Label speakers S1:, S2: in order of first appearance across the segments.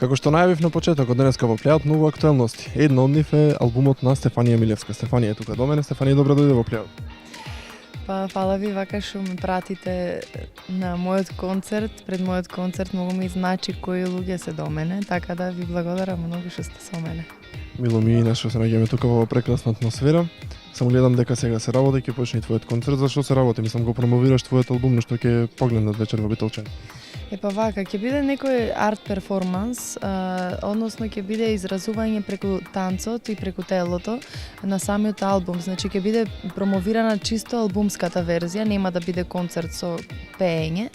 S1: Како што најавив на почетокот, денеска во Плејад многу актуелности. Една од нив е албумот на Стефанија Милевска. Стефанија е тука до мене. Стефанија, добро дојде во Плејад.
S2: Па, фала ви вака што ме пратите на мојот концерт. Пред мојот концерт многу ми значи кои луѓе се до мене, така да ви благодарам многу што сте со мене.
S1: Мило ми и нас што се наѓаме тука во прекрасна атмосфера. Само гледам дека сега се работи, ќе почне и твојот концерт. Зашто се работи? Мислам го промовираш твојот албум, нешто ќе погледнат вечер во Битолчен.
S2: Епа вака, ќе биде некој арт перформанс, односно ќе биде изразување преку танцот и преку телото на самиот албум. Значи ќе биде промовирана чисто албумската верзија, нема да биде концерт со пеење.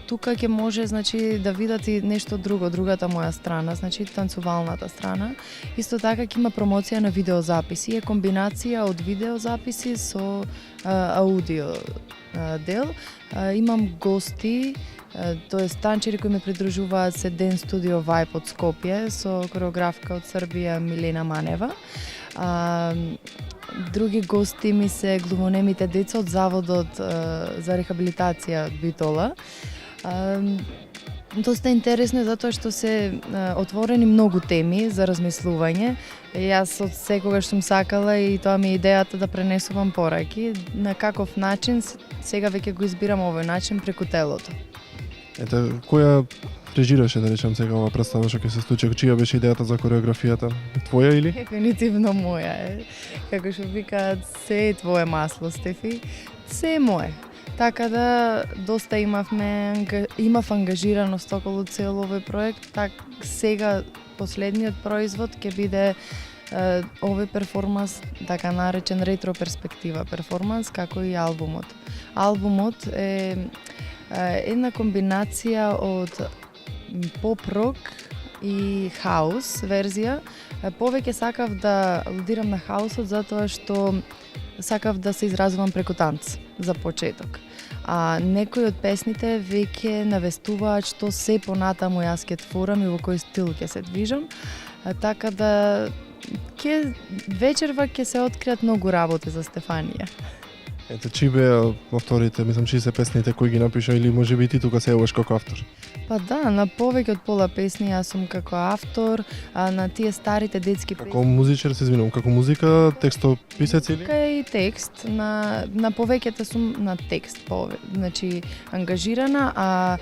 S2: Тука ќе може значи да видат и нешто друго, другата моја страна, значи танцувалната страна. Исто така ќе има промоција на видеозаписи, е комбинација од видеозаписи со аудио дел. Имам гости, тоест танчери кои ме придружуваат се Dance Studio Vibe од Скопје со кореографка од Србија Милена Манева. Други гости ми се глумонемите деца од Заводот за рехабилитација од Битола. Доста интересно е затоа што се отворени многу теми за размислување. Јас од секогаш сум сакала и тоа ми е идејата да пренесувам пораки. На каков начин, сега веќе го избирам овој начин преку телото.
S1: Ете, која режираше, да речем, сега ова представа што ќе се случи? Чија беше идејата за кореографијата? Твоја или?
S2: Дефинитивно моја е. Како што викаат, се е твое масло, Стефи. Се е мое. Така да доста имав ангажираност околу цел овој проект. Так сега последниот производ ќе биде овој перформанс, така наречен ретро перспектива перформанс, како и албумот. Албумот е една комбинација од поп-рок и хаус верзија. Повеќе сакав да алудирам на хаусот затоа што сакав да се изразувам преку танц за почеток. А некои од песните веќе навестуваат што се понатаму јас ќе творам и во кој стил ќе се движам. Така да вечерва ќе се откријат многу работи за Стефанија.
S1: Ете, чи беа авторите, мислам, чи се песните кои ги напиша или можеби ти тука се јавуваш како автор?
S2: Па да, на повеќе од пола песни јас сум како автор, а на тие старите детски песни.
S1: Како музичар, се извинувам, како музика, текстописец или?
S2: Музика и текст, на повеќето сум на текст, значи ангажирана, а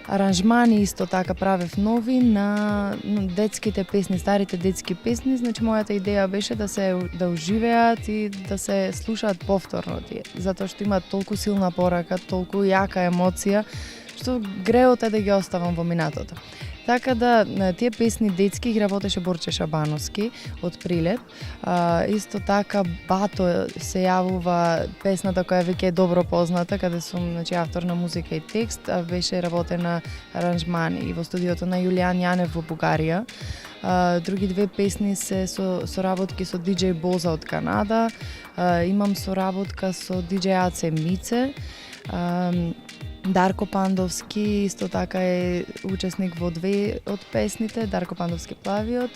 S2: аранжмани исто така правев нови на детските песни, старите детски песни, значи мојата идеја беше да оживеат и да се слушаат повторно тие, затоа што има толку силна порака, толку јака емоција, што греот е да ги оставам во минатото. Така да, тие песни детски ги работеше Борче Шабановски од Прилеп. Исто така Бато се јавува песната која веќе е добро позната, каде сум значи, автор на музика и текст, а беше работена аранжмани и во студиото на Јулијан Јанев во Бугарија. Други две песни се со соработки со DJ Боза од Канада. Имам соработка со DJ Аце Мице. Дарко Пандовски исто така е учесник во две од песните, Дарко Пандовски Плавиот.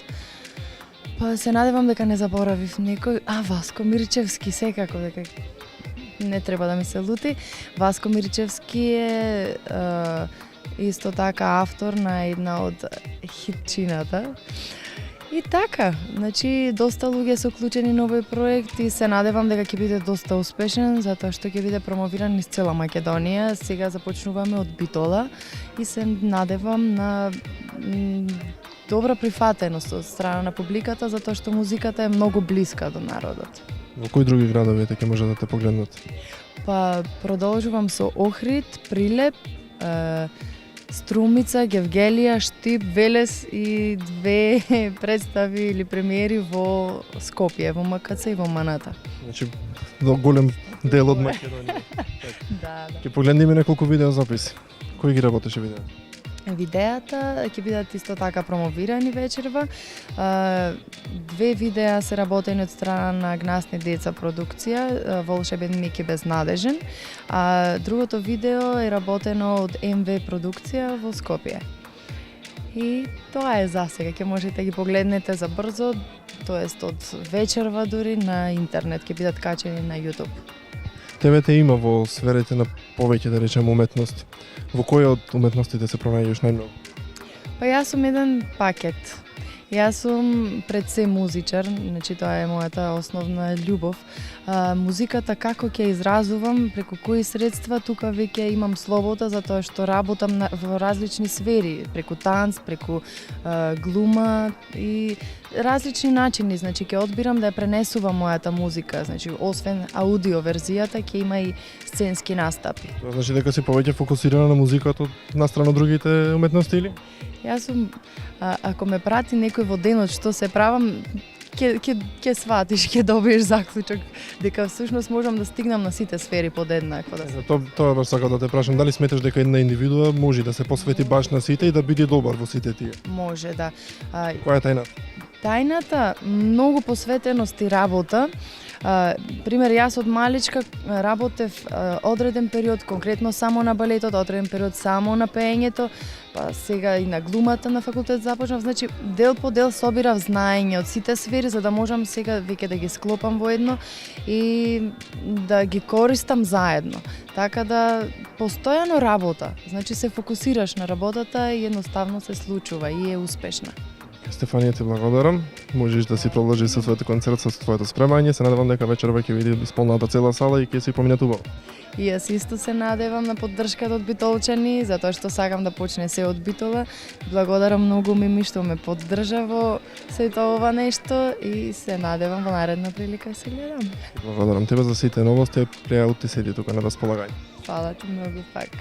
S2: Па се надевам дека не заборавив некој. Васко Мирчевски, секако дека не треба да ми се лути. Васко Мирчевски е исто така автор на една од хитчината. И така, значи доста луѓе се уклучени на овој проект и се надевам дека ќе биде доста успешен, затоа што ќе биде промовиран низ цела Македонија. Сега започнуваме од Битола и се надевам на добра прифатеност од страна на публиката, затоа што музиката е многу блиска до народот.
S1: Во кои други градови ќе може да те погледнат?
S2: Па продолжувам со Охрид, Прилеп, Струмица, Гевгелија, Штип, Велес и две представи или премиери во Скопје, во МКЦ и во Маната.
S1: Значи, голем дел од Македонија.
S2: Да.
S1: Ќе погледнеме неколку видеозаписи. Кој ги работеше видео?
S2: Видеата ќе бидат исто така промовирани вечерва. Две видеа се работени од страна на Гнасни деца продукција, Волшебен Мики Безнадежен, а другото видео е работено од МВ продукција во Скопје. И тоа е за сега, ќе можете да ги погледнете за брзо, тоест од вечерва дури на интернет, ќе бидат качени на YouTube.
S1: Тебе те има во сферите на повеќе, да речем, уметности. Во која од уметностите се пронајдеш најмногу?
S2: Па јас сум еден пакет. Јас сум пред се музичар, значи тоа е мојата основна љубов. Музиката како ќе изразувам, преку кои средства, тука веќе имам слобода затоа што работам во различни сфери, преку танц, преку глума и различни начини, значи ќе одбирам да ја пренесувам мојата музика, значи освен аудио верзијата ќе има и сценски настапи.
S1: Тоа значи дека си повеќе фокусирана на музиката настрана другите уметности или?
S2: Јас сум, ако ме прати некој во денот што се правам, ќе сватиш, ќе добиеш заклучок дека всушност можам да стигнам на сите сфери подеднакво.
S1: Тоа баш сакав да те прашам, дали сметаш дека една индивидуа може да се посвети баш на сите и да биде добар во сите тие?
S2: Може, да.
S1: Која е тајната?
S2: Тајната, многу посветеност и работа. Пример, јас од маличка работев одреден период конкретно само на балетот, одреден период само на пеењето, па сега и на глумата на факултет започнав, значи дел по дел собирав знаење од сите сфери за да можам сега веќе да ги склопам во едно и да ги користам заедно. Така да постојано работа, значи се фокусираш на работата и едноставно се случува и е успешна.
S1: Стефанија, ти благодарам. Можеш да си продолжиш со твојот концерт, со твоето спремање. Се надевам дека вечерва ќе биде исполната цела сала и ќе си поминат убаво.
S2: И јас исто се надевам на поддршката од битолчани, затоа што сакам да почне се од Битола. Благодарам многу Мими што ме поддржа во сето ова нешто и се надевам во наредна прилика се гледам.
S1: Благодарам тебе за сите новости, пријаут ти седи тука на располагање.
S2: Фала ти многу пак.